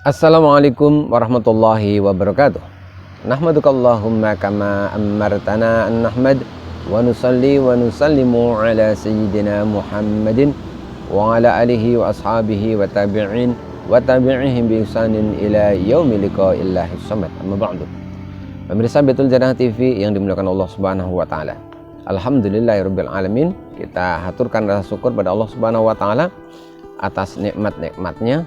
Assalamualaikum warahmatullahi wabarakatuh. Nahmadukallahumma kama amartana an nahmad wa nusalli wa nusallimu ala sayyidina Muhammadin wa ala alihi wa ashabihi wa tabi'in wa tabi'ihim bi ihsanin ila yaumi liqa'illahi samad. Amma ba'du. Pemirsa Baitul Jannah TV yang dimuliakan Allah Subhanahu wa taala. Alhamdulillahirabbil alamin. Kita haturkan rasa syukur pada Allah Subhanahu wa taala atas nikmat-nikmatnya.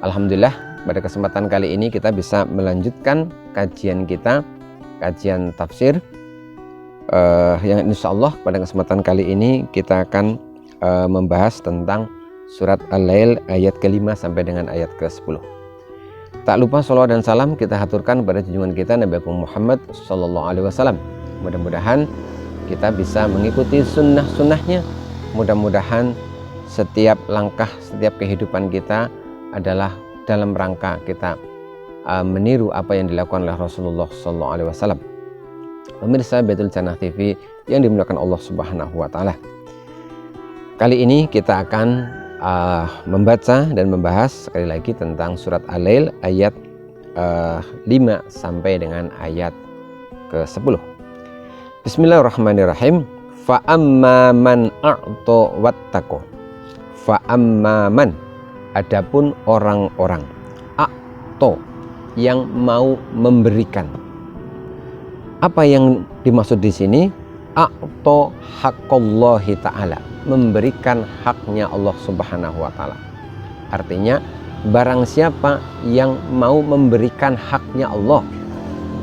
Alhamdulillah, pada kesempatan kali ini kita bisa melanjutkan kajian kita, kajian tafsir yang insya Allah pada kesempatan kali ini kita akan membahas tentang surat Al-Lail ayat ke-5 sampai dengan ayat ke-10. Tak lupa sholawat dan salam kita haturkan pada junjungan kita Nabi Muhammad Sallallahu Alaihi Wasallam. Mudah-mudahan kita bisa mengikuti sunnah-sunnahnya. Mudah-mudahan setiap langkah, setiap kehidupan kita adalah dalam rangka kita meniru apa yang dilakukan oleh Rasulullah Sallallahu Alaihi Wasallam. Pemirsa Baitul Jannah TV yang dimuliakan Allah Subhanahu Wa Taala. Kali ini kita akan membaca dan membahas sekali lagi tentang surat Al-Lail ayat 5 sampai dengan ayat ke-10. Bismillahirrahmanirrahim. Fa amma man a'ta wattaqo. Fa amma man, adapun orang-orang akto yang mau memberikan. Apa yang dimaksud di sini? Akto haqqallahi ta'ala, memberikan haknya Allah Subhanahu wa taala. Artinya barang siapa yang mau memberikan haknya Allah,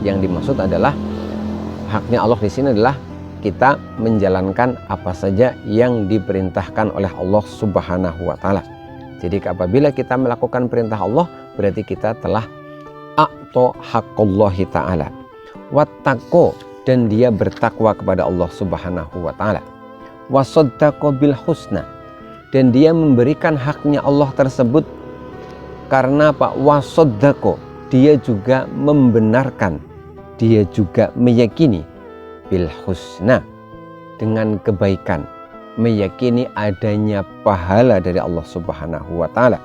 yang dimaksud adalah haknya Allah di sini adalah kita menjalankan apa saja yang diperintahkan oleh Allah Subhanahu wa taala. Jadi apabila kita melakukan perintah Allah, berarti kita telah a'ta haqqallahi ta'ala. Wattaqo, dan dia bertakwa kepada Allah Subhanahu wa ta'ala. Wasaddaqa bil husna, dan dia memberikan haknya Allah tersebut karena apa? Wasaddaqo, dia juga membenarkan, dia juga meyakini bil husna, dengan kebaikan, meyakini adanya pahala dari Allah Subhanahu wa taala.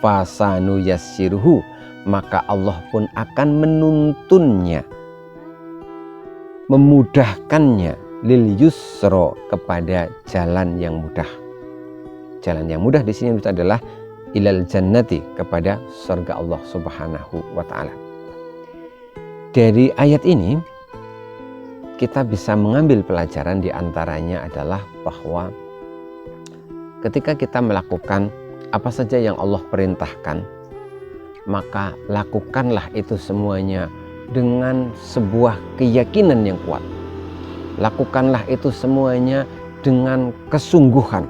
Fasanu yassiruhu, maka Allah pun akan menuntunnya, memudahkannya, lil yusra, kepada jalan yang mudah. Jalan yang mudah di sini adalah ilal jannati, kepada surga Allah Subhanahu wa taala. Dari ayat ini kita bisa mengambil pelajaran, diantaranya adalah bahwa ketika kita melakukan apa saja yang Allah perintahkan, maka lakukanlah itu semuanya dengan sebuah keyakinan yang kuat. Lakukanlah itu semuanya dengan kesungguhan,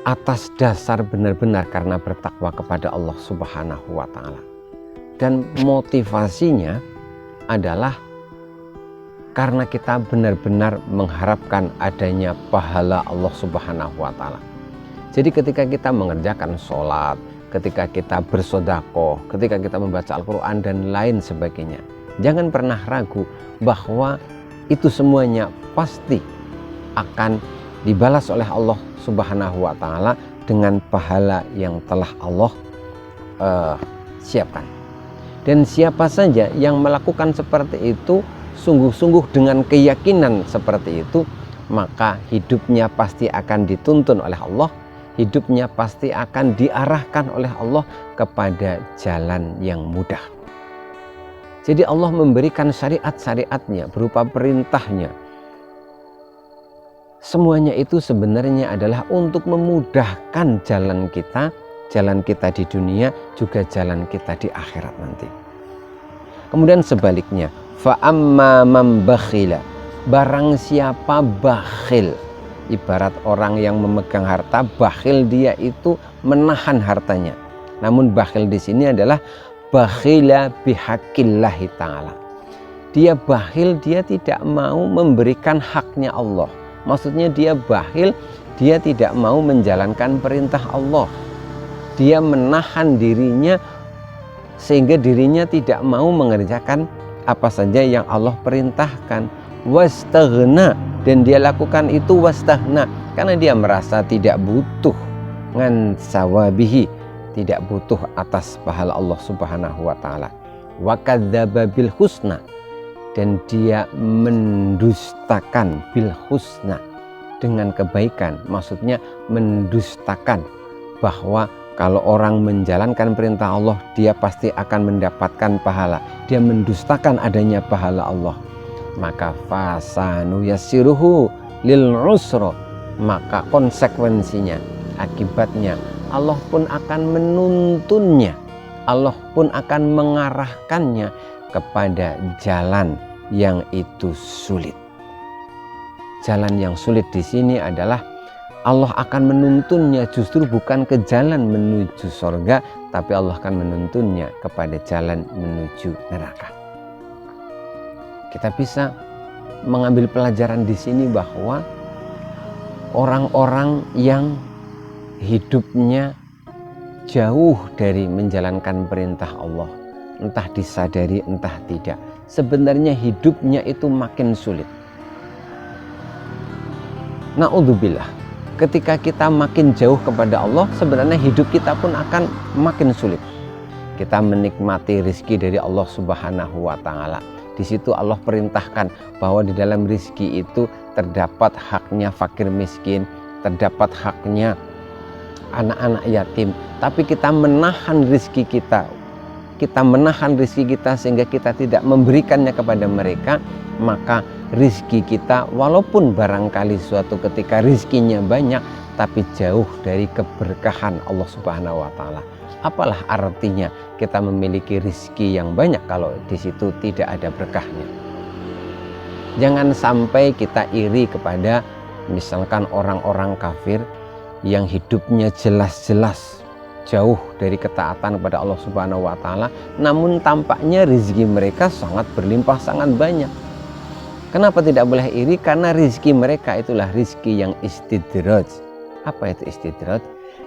atas dasar benar-benar karena bertakwa kepada Allah Subhanahu wa taala. Dan motivasinya adalah karena kita benar-benar mengharapkan adanya pahala Allah Subhanahu wa taala. Jadi ketika kita mengerjakan sholat, ketika kita bersedekah, ketika kita membaca Al-Quran dan lain sebagainya, jangan pernah ragu bahwa itu semuanya pasti akan dibalas oleh Allah Subhanahu wa taala dengan pahala yang telah Allah siapkan. Dan siapa saja yang melakukan seperti itu sungguh-sungguh dengan keyakinan seperti itu, maka hidupnya pasti akan dituntun oleh Allah, hidupnya pasti akan diarahkan oleh Allah kepada jalan yang mudah. Jadi Allah memberikan syariat-syariatnya berupa perintahnya. Semuanya itu sebenarnya adalah untuk memudahkan jalan kita di dunia, juga jalan kita di akhirat nanti. Kemudian sebaliknya, fa amma man bakhila, barang siapa bakhil. Ibarat orang yang memegang harta, bakhil dia itu menahan hartanya. Namun bakhil di sini adalah bakhila bihaqillahi ta'ala. Dia bakhil, dia tidak mau memberikan haknya Allah. Maksudnya dia bakhil, dia tidak mau menjalankan perintah Allah. Dia menahan dirinya sehingga dirinya tidak mau mengerjakan apa saja yang Allah perintahkan. Wastaghna, dan dia lakukan itu wastaghna karena dia merasa tidak butuh ngan sawabihi, tidak butuh atas pahala Allah Subhanahu wa taala. Wa kadzdzaba bil husna, dan dia mendustakan bil husna dengan kebaikan. Maksudnya mendustakan bahwa kalau orang menjalankan perintah Allah, dia pasti akan mendapatkan pahala. Dia mendustakan adanya pahala Allah. Maka fasanu yassiruhu lil usra, maka konsekuensinya, akibatnya Allah pun akan menuntunnya, Allah pun akan mengarahkannya kepada jalan yang itu sulit. Jalan yang sulit di sini adalah Allah akan menuntunnya justru bukan ke jalan menuju surga, tapi Allah akan menuntunnya kepada jalan menuju neraka. Kita bisa mengambil pelajaran di sini bahwa orang-orang yang hidupnya jauh dari menjalankan perintah Allah, entah disadari entah tidak, sebenarnya hidupnya itu makin sulit. Na'udzubillah, ketika kita makin jauh kepada Allah, sebenarnya hidup kita pun akan makin sulit. Kita menikmati rizki dari Allah Subhanahu wa ta'ala. Di situ Allah perintahkan bahwa di dalam rizki itu terdapat haknya fakir miskin, terdapat haknya anak-anak yatim. Tapi kita menahan rizki kita, sehingga kita tidak memberikannya kepada mereka. Maka rizki kita walaupun barangkali suatu ketika rizkinya banyak, tapi jauh dari keberkahan Allah Subhanahu wa ta'ala. Apalah artinya kita memiliki rizki yang banyak kalau di situ tidak ada berkahnya? Jangan sampai kita iri kepada misalkan orang-orang kafir yang hidupnya jelas-jelas jauh dari ketaatan kepada Allah Subhanahu wa ta'ala, namun tampaknya rizki mereka sangat berlimpah, sangat banyak. Kenapa tidak boleh iri? Karena rizki mereka itulah rizki yang istidraj. Apa itu istidraj?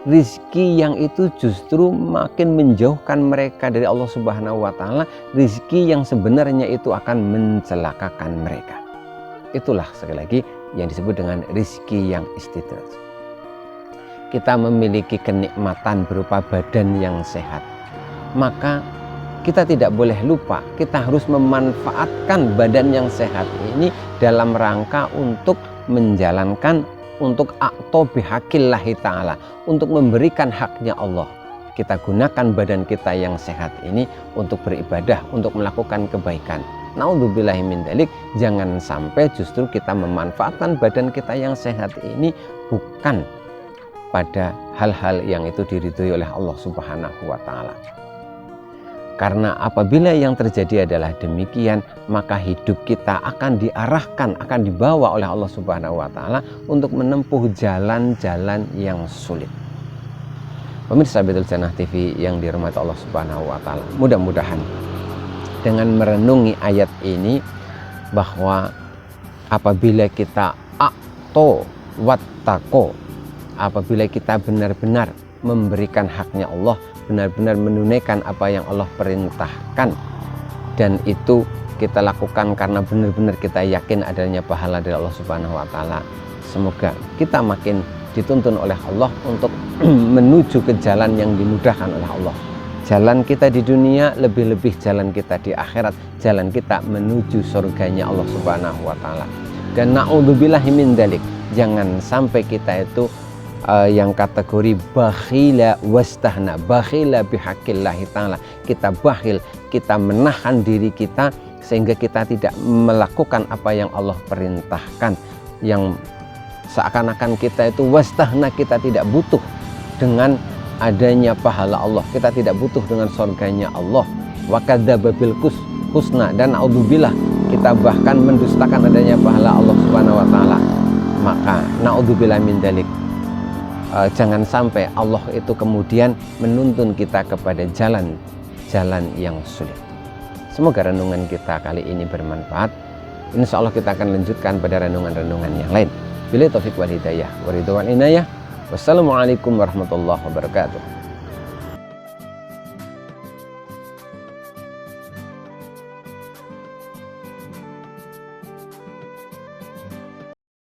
Rizki yang itu justru makin menjauhkan mereka dari Allah Subhanahu wa ta'ala. Rizki yang sebenarnya itu akan mencelakakan mereka. Itulah sekali lagi yang disebut dengan rizki yang istidraj. Kita memiliki kenikmatan berupa badan yang sehat, maka kita tidak boleh lupa, kita harus memanfaatkan badan yang sehat ini dalam rangka untuk menjalankan, untuk a'to bihaqillahi ta'ala, untuk memberikan haknya Allah. Kita gunakan badan kita yang sehat ini untuk beribadah, untuk melakukan kebaikan. Na'udzubillahi min dzalik, jangan sampai justru kita memanfaatkan badan kita yang sehat ini bukan pada hal-hal yang itu diridhoi oleh Allah Subhanahu wa ta'ala. Karena apabila yang terjadi adalah demikian, maka hidup kita akan diarahkan, akan dibawa oleh Allah Subhanahu wa ta'ala untuk menempuh jalan-jalan yang sulit. Pemirsa Baitul Jannah TV yang dirahmati Allah Subhanahu wa ta'ala, mudah-mudahan dengan merenungi ayat ini bahwa apabila kita a'to wattaqo, apabila kita benar-benar memberikan haknya Allah, benar-benar menunaikan apa yang Allah perintahkan, dan itu kita lakukan karena benar-benar kita yakin adanya pahala dari Allah Subhanahu wa ta'ala. Semoga kita makin dituntun oleh Allah untuk menuju ke jalan yang dimudahkan oleh Allah. Jalan kita di dunia, lebih-lebih jalan kita di akhirat, jalan kita menuju surganya Allah Subhanahu wa ta'ala. Dan na'udzubillahi min dzalik, jangan sampai kita itu yang kategori bakhila wastahna, bakhila bihaqillahi ta'ala. Kita bakhil, kita menahan diri kita sehingga kita tidak melakukan apa yang Allah perintahkan, yang seakan-akan kita itu wastahna, kita tidak butuh dengan adanya pahala Allah, kita tidak butuh dengan surganya Allah. Wa kadzdzaba bil husna, dan naudzubillah kita bahkan mendustakan adanya pahala Allah Subhanahu wa ta'ala. Maka Na'udzubillah min dzalik. Jangan sampai Allah itu kemudian menuntun kita kepada jalan yang sulit. Semoga renungan kita kali ini bermanfaat. Insya Allah kita akan lanjutkan pada renungan-renungan yang lain. Billahi taufiq wal hidayah wa ridwan inayah. Wassalamualaikum warahmatullahi wabarakatuh.